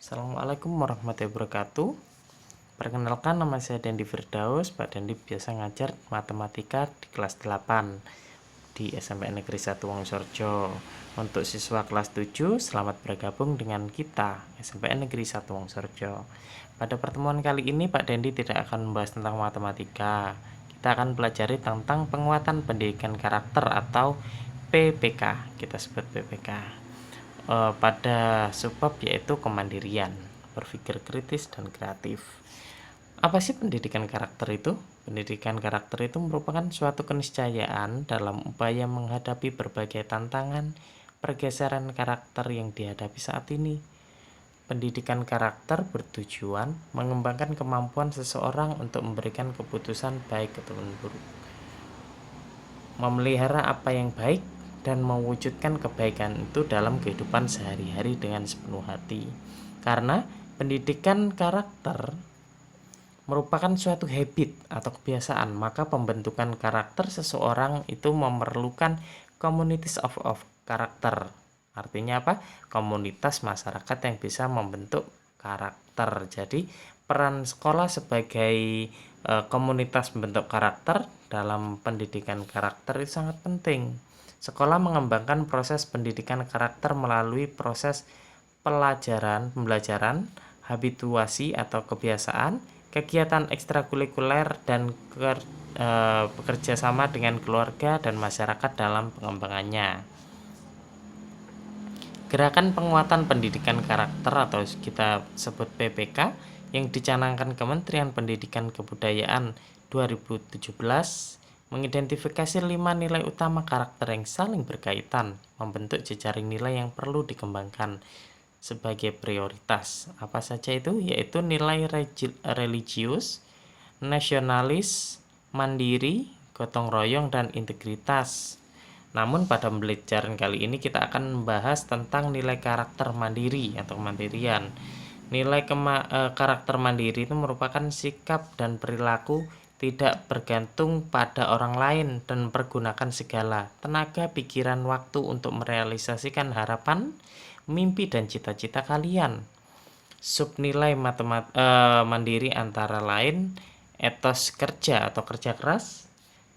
Assalamualaikum warahmatullahi wabarakatuh. Perkenalkan, nama saya Dendi Firdaus. Pak Dendi biasa ngajar matematika di kelas 8 di SMP Negeri 1 Wonosorejo. Untuk siswa kelas 7, selamat bergabung dengan kita SMP Negeri 1 Wonosorejo. Pada pertemuan kali ini Pak Dendi tidak akan membahas tentang matematika. Kita akan pelajari tentang penguatan pendidikan karakter atau PPK. Kita sebut PPK. Pada subbab yaitu kemandirian, berpikir kritis dan kreatif. Apa sih pendidikan karakter itu? Pendidikan karakter itu merupakan suatu keniscayaan dalam upaya menghadapi berbagai tantangan pergeseran karakter yang dihadapi saat ini. Pendidikan karakter bertujuan mengembangkan kemampuan seseorang untuk memberikan keputusan baik ataupun buruk, memelihara apa yang baik dan mewujudkan kebaikan itu dalam kehidupan sehari-hari dengan sepenuh hati. Karena pendidikan karakter merupakan suatu habit atau kebiasaan, maka pembentukan karakter seseorang itu memerlukan communities of karakter. Artinya apa? Komunitas masyarakat yang bisa membentuk karakter. Jadi peran sekolah sebagai komunitas membentuk karakter dalam pendidikan karakter itu sangat penting. Sekolah mengembangkan proses pendidikan karakter melalui proses pembelajaran, habituasi atau kebiasaan, kegiatan ekstrakurikuler, dan bekerja sama dengan keluarga dan masyarakat dalam pengembangannya. Gerakan penguatan pendidikan karakter atau kita sebut PPK yang dicanangkan Kementerian Pendidikan Kebudayaan 2017 mengidentifikasi 5 nilai utama karakter yang saling berkaitan, membentuk jejaring nilai yang perlu dikembangkan sebagai prioritas. Apa saja itu? Yaitu nilai religius, nasionalis, mandiri, gotong royong, dan integritas. Namun pada pembelajaran kali ini kita akan membahas tentang nilai karakter mandiri atau kemandirian. Nilai karakter mandiri itu merupakan sikap dan perilaku tidak bergantung pada orang lain dan mempergunakan segala tenaga, pikiran, waktu untuk merealisasikan harapan, mimpi, dan cita-cita kalian. Subnilai mandiri antara lain etos kerja atau kerja keras,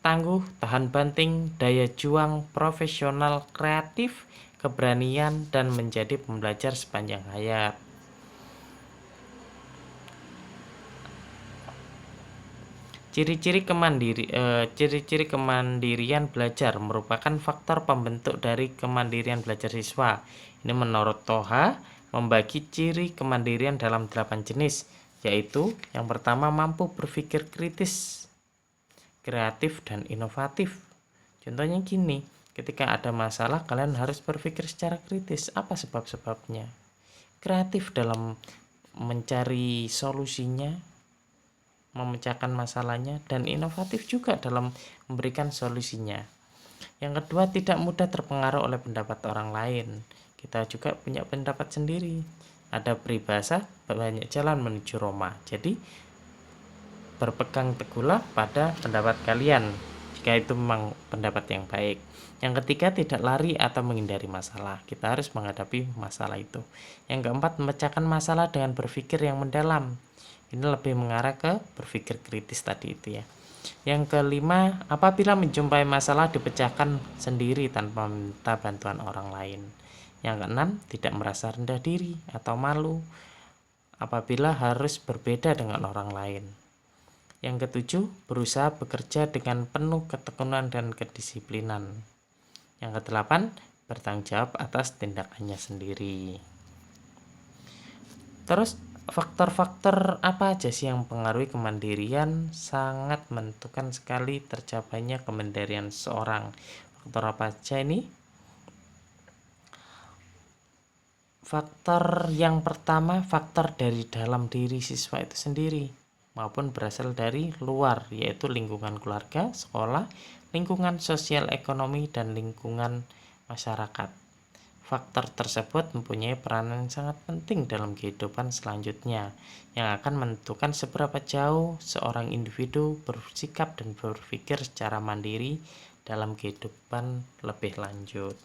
tangguh, tahan banting, daya juang, profesional, kreatif, keberanian, dan menjadi pembelajar sepanjang hayat. Ciri-ciri kemandirian belajar merupakan faktor pembentuk dari kemandirian belajar siswa. Ini menurut Toha membagi ciri kemandirian dalam 8 jenis, yaitu yang pertama mampu berpikir kritis, kreatif, dan inovatif. Contohnya gini, ketika ada masalah kalian harus berpikir secara kritis, apa sebab-sebabnya. Kreatif dalam mencari solusinya, memecahkan masalahnya, dan inovatif juga dalam memberikan solusinya. Yang kedua, tidak mudah terpengaruh oleh pendapat orang lain. Kita juga punya pendapat sendiri. Ada peribahasa, banyak jalan menuju Roma. Jadi berpegang teguhlah pada pendapat kalian jika itu memang pendapat yang baik. Yang ketiga, tidak lari atau menghindari masalah. Kita harus menghadapi masalah itu. Yang keempat, memecahkan masalah dengan berpikir yang mendalam. Ini lebih mengarah ke berpikir kritis tadi itu ya. Yang kelima, apabila menjumpai masalah dipecahkan sendiri tanpa meminta bantuan orang lain. Yang keenam, tidak merasa rendah diri atau malu apabila harus berbeda dengan orang lain. Yang ketujuh, berusaha bekerja dengan penuh ketekunan dan kedisiplinan. Yang kedelapan, bertanggung jawab atas tindakannya sendiri. Terus faktor-faktor apa aja sih yang mempengaruhi kemandirian? Sangat menentukan sekali tercapainya kemandirian seorang. Faktor apa aja ini? Faktor yang pertama, faktor dari dalam diri siswa itu sendiri maupun berasal dari luar, yaitu lingkungan keluarga, sekolah, lingkungan sosial ekonomi, dan lingkungan masyarakat. Faktor tersebut mempunyai peranan yang sangat penting dalam kehidupan selanjutnya, yang akan menentukan seberapa jauh seorang individu bersikap dan berpikir secara mandiri dalam kehidupan lebih lanjut.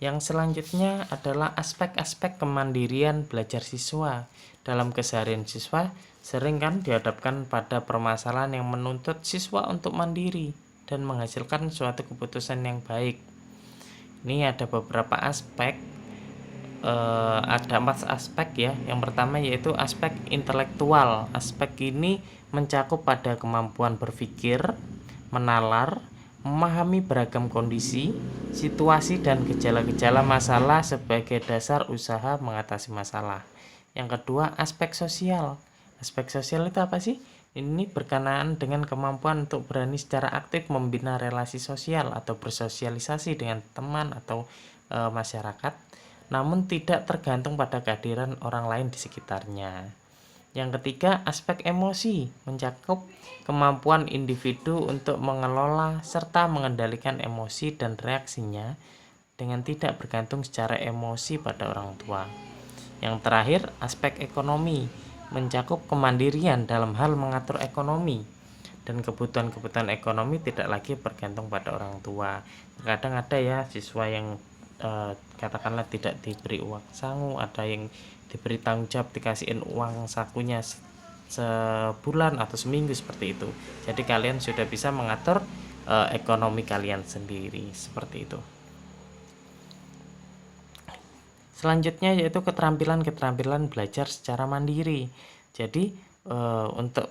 Yang selanjutnya adalah aspek-aspek kemandirian belajar siswa. Dalam keseharian siswa, sering kan dihadapkan pada permasalahan yang menuntut siswa untuk mandiri dan menghasilkan suatu keputusan yang baik. Ini ada beberapa aspek, ada 4 aspek ya. Yang pertama yaitu aspek intelektual. Aspek ini mencakup pada kemampuan berpikir, menalar, memahami beragam kondisi, situasi, dan gejala-gejala masalah sebagai dasar usaha mengatasi masalah. Yang kedua, aspek sosial. Aspek sosial itu apa sih? Ini berkenaan dengan kemampuan untuk berani secara aktif membina relasi sosial atau bersosialisasi dengan teman atau masyarakat, namun tidak tergantung pada kehadiran orang lain di sekitarnya. Yang ketiga, aspek emosi mencakup kemampuan individu untuk mengelola serta mengendalikan emosi dan reaksinya dengan tidak bergantung secara emosi pada orang tua. Yang terakhir, aspek ekonomi mencakup kemandirian dalam hal mengatur ekonomi dan kebutuhan-kebutuhan ekonomi tidak lagi bergantung pada orang tua. Kadang ada ya siswa yang katakanlah tidak diberi uang sangu, ada yang diberi tanggung jawab dikasihin uang sakunya sebulan atau seminggu seperti itu. Jadi kalian sudah bisa mengatur ekonomi kalian sendiri seperti itu. Selanjutnya yaitu keterampilan belajar secara mandiri. Jadi untuk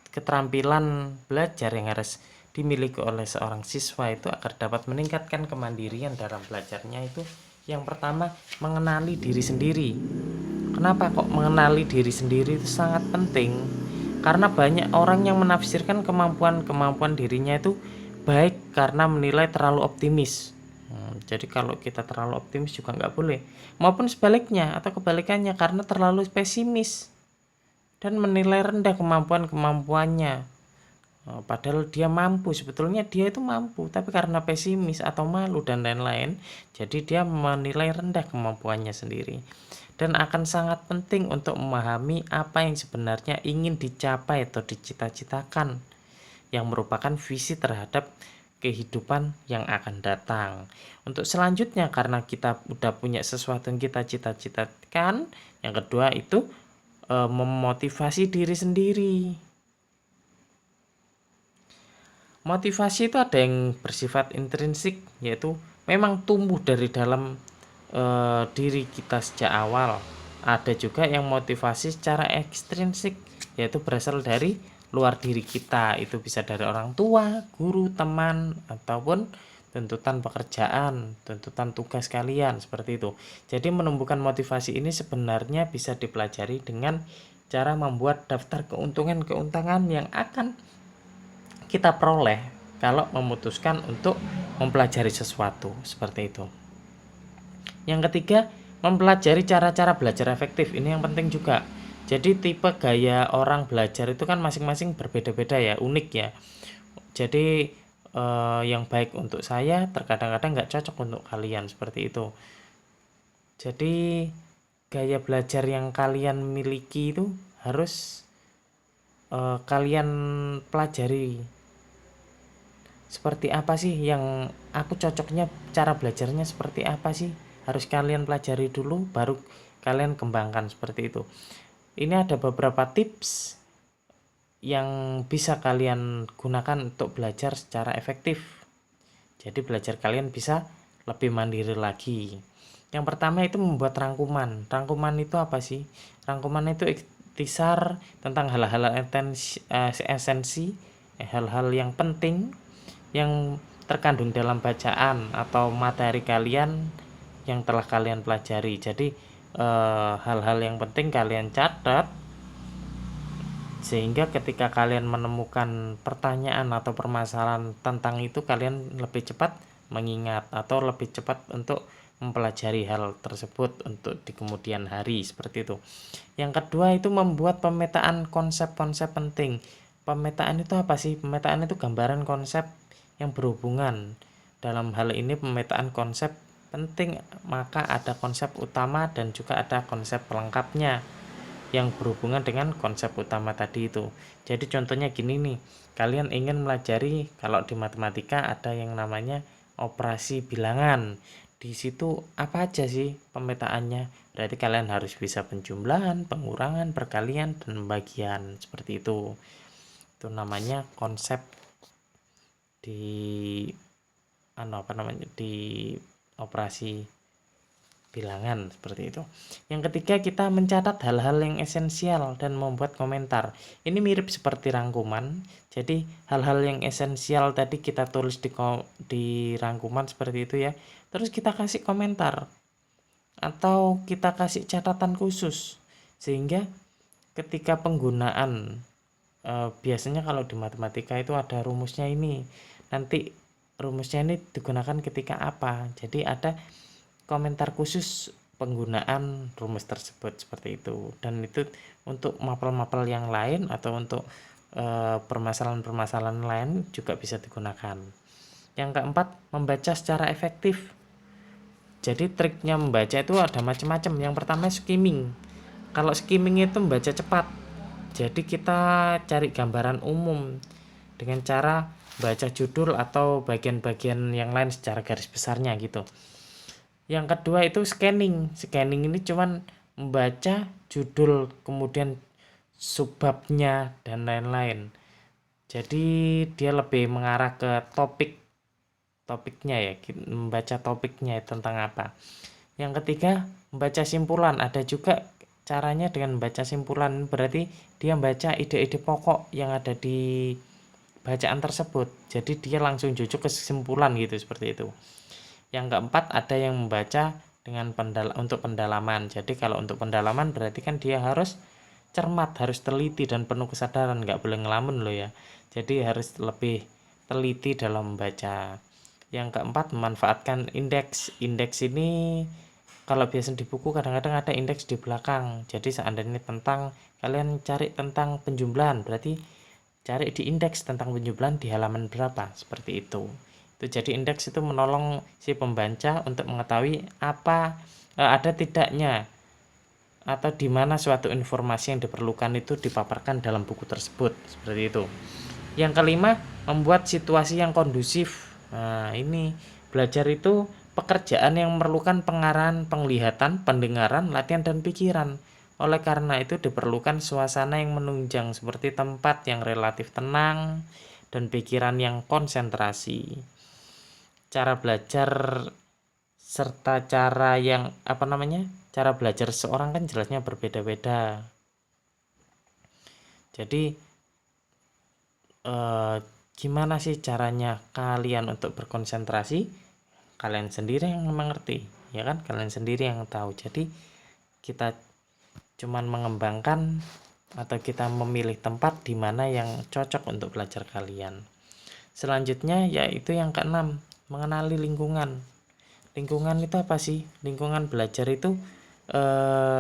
keterampilan belajar yang harus dimiliki oleh seorang siswa itu agar dapat meningkatkan kemandirian dalam belajarnya itu yang pertama mengenali diri sendiri. Kenapa kok mengenali diri sendiri itu sangat penting? Karena banyak orang yang menafsirkan kemampuan dirinya itu baik karena menilai terlalu optimis. Jadi kalau kita terlalu optimis juga nggak boleh. Maupun sebaliknya atau kebalikannya karena terlalu pesimis dan menilai rendah kemampuannya. Padahal dia mampu, sebetulnya dia itu mampu, tapi karena pesimis atau malu dan lain-lain, jadi dia menilai rendah kemampuannya sendiri. Dan akan sangat penting untuk memahami apa yang sebenarnya ingin dicapai atau dicita-citakan, yang merupakan visi terhadap kehidupan yang akan datang. Untuk selanjutnya, karena kita udah punya sesuatu yang kita cita-citakan, yang kedua itu memotivasi diri sendiri. Motivasi itu ada yang bersifat intrinsik, yaitu memang tumbuh dari dalam diri kita sejak awal. Ada juga yang motivasi secara ekstrinsik, yaitu berasal dari luar diri kita. Itu bisa dari orang tua, guru, teman, ataupun tuntutan pekerjaan, tuntutan tugas kalian, seperti itu. Jadi menumbuhkan motivasi ini sebenarnya bisa dipelajari dengan cara membuat daftar keuntungan yang akan kita peroleh kalau memutuskan untuk mempelajari sesuatu, seperti itu. Yang ketiga, mempelajari cara-cara belajar efektif. Ini yang penting juga. Jadi tipe gaya orang belajar itu kan masing-masing berbeda-beda ya, unik ya. Jadi yang baik untuk saya terkadang-kadang nggak cocok untuk kalian, seperti itu. Jadi gaya belajar yang kalian miliki itu harus kalian pelajari. Seperti apa sih yang aku cocoknya, cara belajarnya seperti apa sih? Harus kalian pelajari dulu baru kalian kembangkan, seperti itu. Ini ada beberapa tips yang bisa kalian gunakan untuk belajar secara efektif. Jadi belajar kalian bisa lebih mandiri lagi. Yang pertama itu membuat rangkuman. Rangkuman itu apa sih? Rangkuman itu ikhtisar tentang hal-hal esensi, hal-hal yang penting yang terkandung dalam bacaan atau materi kalian yang telah kalian pelajari. Jadi hal-hal yang penting kalian catat, sehingga ketika kalian menemukan pertanyaan atau permasalahan tentang itu, kalian lebih cepat mengingat atau lebih cepat untuk mempelajari hal tersebut untuk di kemudian hari, seperti itu. Yang kedua itu membuat pemetaan konsep-konsep penting. Pemetaan itu apa sih? Pemetaan itu gambaran konsep yang berhubungan. Dalam hal ini pemetaan konsep penting, maka ada konsep utama dan juga ada konsep pelengkapnya yang berhubungan dengan konsep utama tadi itu. Jadi contohnya gini nih, kalian ingin melajari, kalau di matematika ada yang namanya operasi bilangan. Di situ apa aja sih pemetaannya? Berarti kalian harus bisa penjumlahan, pengurangan, perkalian, dan pembagian seperti itu. Itu namanya konsep di di operasi bilangan seperti itu. Yang ketiga, kita mencatat hal-hal yang esensial dan membuat komentar. Ini mirip seperti rangkuman. Jadi hal-hal yang esensial tadi kita tulis di rangkuman seperti itu ya. Terus kita kasih komentar atau kita kasih catatan khusus sehingga ketika penggunaan biasanya kalau di matematika itu ada rumusnya ini. Nanti rumusnya ini digunakan ketika apa. Jadi ada komentar khusus penggunaan rumus tersebut seperti itu, dan itu untuk mapel-mapel yang lain atau untuk permasalahan-permasalahan lain juga bisa digunakan. Yang keempat, membaca secara efektif. Jadi triknya membaca itu ada macam-macam. Yang pertama skimming. Kalau skimming itu membaca cepat, jadi kita cari gambaran umum dengan cara baca judul atau bagian-bagian yang lain secara garis besarnya gitu. Yang kedua itu scanning. Scanning ini cuman membaca judul, kemudian subbabnya dan lain-lain. Jadi dia lebih mengarah ke topiknya ya, membaca topiknya tentang apa. Yang ketiga, membaca simpulan. Ada juga caranya dengan membaca simpulan, berarti dia membaca ide-ide pokok yang ada di bacaan tersebut. Jadi dia langsung jujuk ke kesimpulan gitu, seperti itu. Yang keempat, ada yang membaca dengan untuk pendalaman. Jadi kalau untuk pendalaman berarti kan dia harus cermat, harus teliti dan penuh kesadaran, nggak boleh ngelamun loh ya. Jadi harus lebih teliti dalam membaca. Yang keempat, memanfaatkan indeks. Indeks ini kalau biasa di buku kadang-kadang ada indeks di belakang. Jadi seandainya kalian cari tentang penjumlahan, berarti cari di indeks tentang penjumlahan di halaman berapa, seperti itu. Jadi indeks itu menolong si pembaca untuk mengetahui apa ada tidaknya atau di mana suatu informasi yang diperlukan itu dipaparkan dalam buku tersebut, seperti itu. Yang kelima, membuat situasi yang kondusif. Nah, ini belajar itu pekerjaan yang memerlukan pengarahan, penglihatan, pendengaran, latihan, dan pikiran. Oleh karena itu diperlukan suasana yang menunjang seperti tempat yang relatif tenang dan pikiran yang konsentrasi. Cara belajar serta cara belajar seorang kan jelasnya berbeda-beda. Jadi gimana sih caranya kalian untuk berkonsentrasi? Kalian sendiri yang mengerti, ya kan? Kalian sendiri yang tahu. Jadi kita cuman mengembangkan atau kita memilih tempat di mana yang cocok untuk belajar kalian. Selanjutnya yaitu yang keenam, mengenali lingkungan. Lingkungan itu apa sih? Lingkungan belajar itu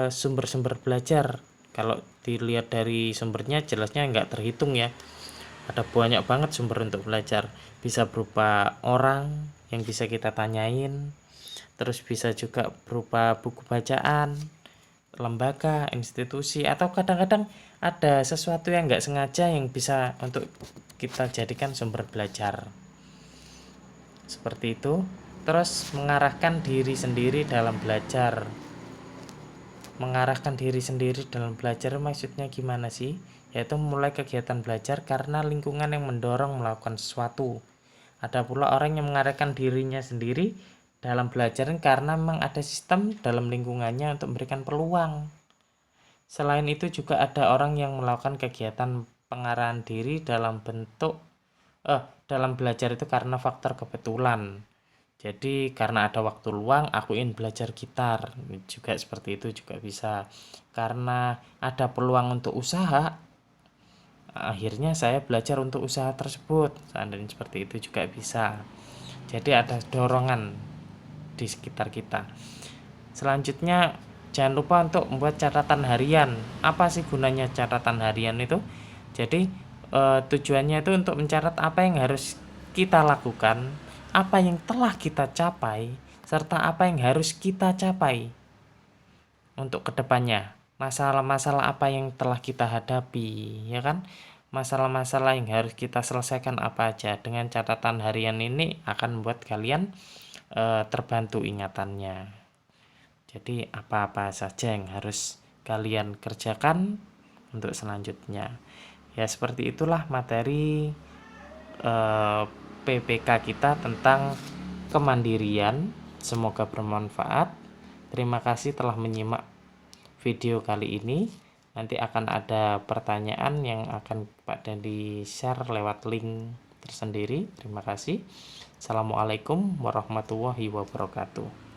sumber-sumber belajar. Kalau dilihat dari sumbernya jelasnya nggak terhitung ya. Ada banyak banget sumber untuk belajar. Bisa berupa orang yang bisa kita tanyain, terus bisa juga berupa buku bacaan, lembaga, institusi, atau kadang-kadang ada sesuatu yang nggak sengaja yang bisa untuk kita jadikan sumber belajar. Seperti itu. Terus mengarahkan diri sendiri dalam belajar. Mengarahkan diri sendiri dalam belajar maksudnya gimana sih? Yaitu mulai kegiatan belajar karena lingkungan yang mendorong melakukan sesuatu. Ada pula orang yang mengarahkan dirinya sendiri dalam belajar karena memang ada sistem dalam lingkungannya untuk memberikan peluang. Selain itu juga ada orang yang melakukan kegiatan pengarahan diri dalam belajar itu karena faktor kebetulan. Jadi karena ada waktu luang aku ingin belajar gitar, juga seperti itu juga bisa. Karena ada peluang untuk usaha, akhirnya saya belajar untuk usaha tersebut. Seandainya seperti itu juga bisa. Jadi ada dorongan di sekitar kita. Selanjutnya jangan lupa untuk membuat catatan harian. Apa sih gunanya catatan harian itu? Jadi tujuannya itu untuk mencatat apa yang harus kita lakukan, apa yang telah kita capai, serta apa yang harus kita capai untuk kedepannya. Masalah-masalah apa yang telah kita hadapi, ya kan? masalah-masalah yang harus kita selesaikan apa aja. Dengan catatan harian ini akan membuat kalian terbantu ingatannya. Jadi apa-apa saja yang harus kalian kerjakan untuk selanjutnya. Ya seperti itulah materi PPK kita tentang kemandirian. Semoga bermanfaat. Terima kasih telah menyimak video kali ini. Nanti akan ada pertanyaan yang akan Pak Dendi share lewat link tersendiri. Terima kasih. Assalamualaikum warahmatullahi wabarakatuh.